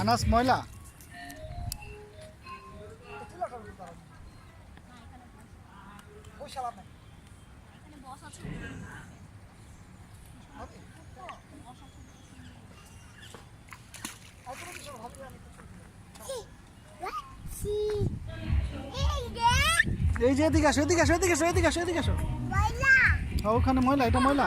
আনাস ময়লা এই যে এদিকে আসো এদিকে আসো এদিকে আসো এদিকে আসো এদিকে আসো ওখানে ময়লা এটা ময়লা